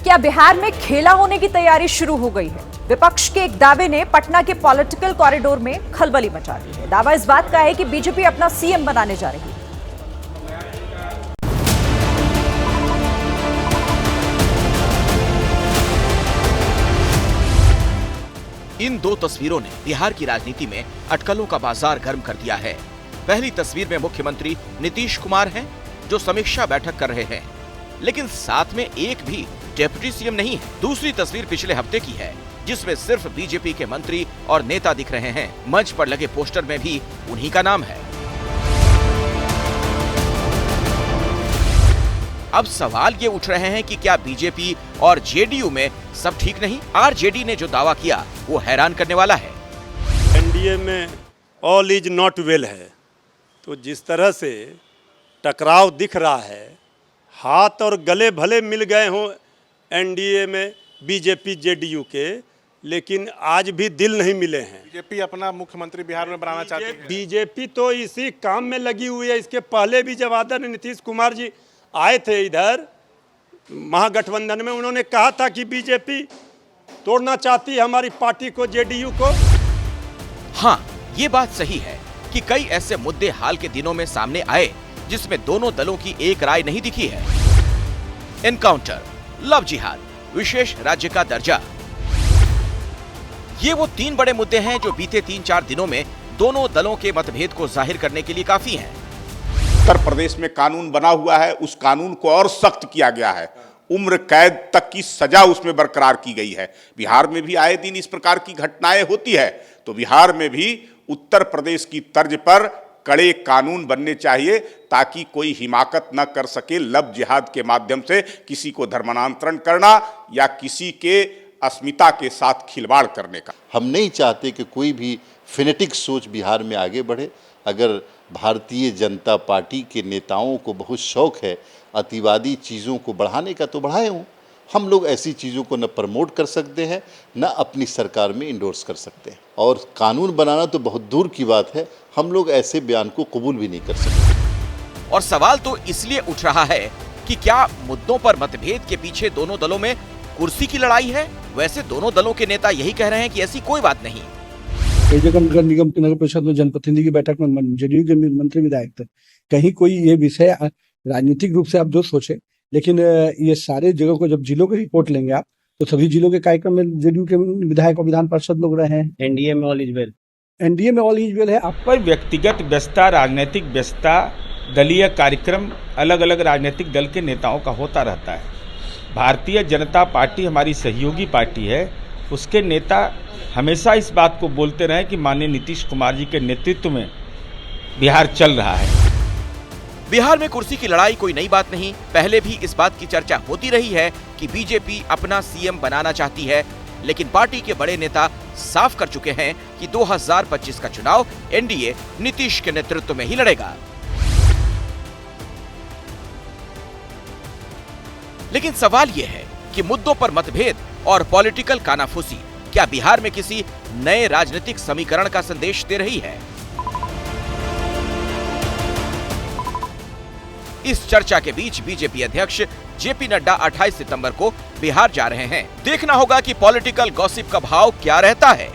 क्या बिहार में खेला होने की तैयारी शुरू हो गई है? विपक्ष के एक दावे ने पटना के पॉलिटिकल कॉरिडोर में खलबली मचा दी है। दावा इस बात का है कि बीजेपी अपना सीएम बनाने जा रही है। इन दो तस्वीरों ने बिहार की राजनीति में अटकलों का बाजार गर्म कर दिया है। पहली तस्वीर में मुख्यमंत्री नीतीश कुमार हैं, जो समीक्षा बैठक कर रहे हैं, लेकिन साथ में एक भी डेप्यूटी सीएम नहीं है। दूसरी तस्वीर पिछले हफ्ते की है, जिसमें सिर्फ बीजेपी के मंत्री और नेता दिख रहे हैं। मंच पर लगे पोस्टर में भी उन्हीं का नाम है। अब सवाल ये उठ रहे हैं कि क्या बीजेपी और जेडीयू में सब ठीक नहीं? आरजेडी ने जो दावा किया वो हैरान करने वाला है। एनडीए में ऑल इज नॉट वेल है, तो जिस तरह से टकराव दिख रहा है, हाथ और गले भले मिल गए हों एनडीए में बीजेपी जेडीयू के, लेकिन आज भी दिल नहीं मिले हैं। बीजेपी अपना मुख्यमंत्री बिहार में बनाना चाहती है। बीजेपी तो इसी काम में लगी हुई है। इसके पहले भी जब आदरणीय नीतीश कुमार जी आए थे इधर महागठबंधन में, उन्होंने कहा था कि बीजेपी तोड़ना चाहती है हमारी पार्टी को, जेडीयू को। हाँ, ये बात सही है कि कई ऐसे मुद्दे हाल के दिनों में सामने आए जिसमें दोनों दलों की एक राय नहीं दिखी है। एनकाउंटर, लव जिहाद, विशेष राज्य का दर्जा, ये वो तीन बड़े मुद्दे हैं जो बीते 3-4 दिनों में दोनों दलों के मतभेद को जाहिर करने के लिए काफी हैं। उत्तर प्रदेश में कानून बना हुआ है, उस कानून को और सख्त किया गया है। उम्र कैद तक की सजा उसमें बरकरार की गई है। बिहार में भी आए दिन इस प्रकार की घटनाएं होती है, तो बिहार में भी उत्तर प्रदेश की तर्ज पर कड़े कानून बनने चाहिए, ताकि कोई हिमाकत न कर सके लव जिहाद के माध्यम से किसी को धर्मांतरण करना या किसी के अस्मिता के साथ खिलवाड़ करने का। हम नहीं चाहते कि कोई भी फेनेटिक सोच बिहार में आगे बढ़े। अगर भारतीय जनता पार्टी के नेताओं को बहुत शौक है अतिवादी चीज़ों को बढ़ाने का, तो बढ़ाए हों। हम लोग ऐसी चीज़ों को न प्रमोट कर सकते हैं, न अपनी सरकार में इंडोर्स कर सकते हैं। और कानून बनाना तो बहुत दूर की बात है, हम लोग ऐसे बयान को कबूल भी नहीं कर सकते। और सवाल तो इसलिए उठ रहा है कि क्या मुद्दों पर मतभेद के पीछे दोनों दलों में कुर्सी की लड़ाई है? वैसे दोनों दलों के नेता यही कह रहे हैं कि ऐसी कोई बात नहीं। कई जगह नगर निगम की नगर परिषद में जनप्रतिनिधि की बैठक में जेडीयू के मंत्री विधायक थे। कहीं कोई ये विषय राजनीतिक रूप से आप जो सोचे, लेकिन ये सारे जगह को जब जिलों की रिपोर्ट लेंगे आप, तो सभी जिलों के कार्यक्रम में जेडीयू के विधायक और विधान पार्षद लोग रहे हैं। एनडीए में ऑल इज वेल, एनडीए में ऑल इज वेल है। आप पर व्यक्तिगत व्यस्तता, राजनीतिक व्यस्तता, दलीय कार्यक्रम अलग अलग राजनीतिक दल के नेताओं का होता रहता है। भारतीय जनता पार्टी हमारी सहयोगी पार्टी है, उसके नेता हमेशा इस बात को बोलते रहे कि माननीय नीतीश कुमार जी के नेतृत्व में बिहार चल रहा है। बिहार में कुर्सी की लड़ाई कोई नई बात नहीं। पहले भी इस बात की चर्चा होती रही है कि बीजेपी अपना सीएम बनाना चाहती है, लेकिन पार्टी के बड़े नेता साफ कर चुके हैं कि 2025 का चुनाव एनडीए नीतीश के नेतृत्व में ही लड़ेगा। लेकिन सवाल यह है कि मुद्दों पर मतभेद और पॉलिटिकल कानाफूसी क्या बिहार में किसी नए राजनीतिक समीकरण का संदेश दे रही है? इस चर्चा के बीच बीजेपी अध्यक्ष जेपी नड्डा 28 सितंबर को बिहार जा रहे हैं। देखना होगा कि पॉलिटिकल गॉसिप का भाव क्या रहता है।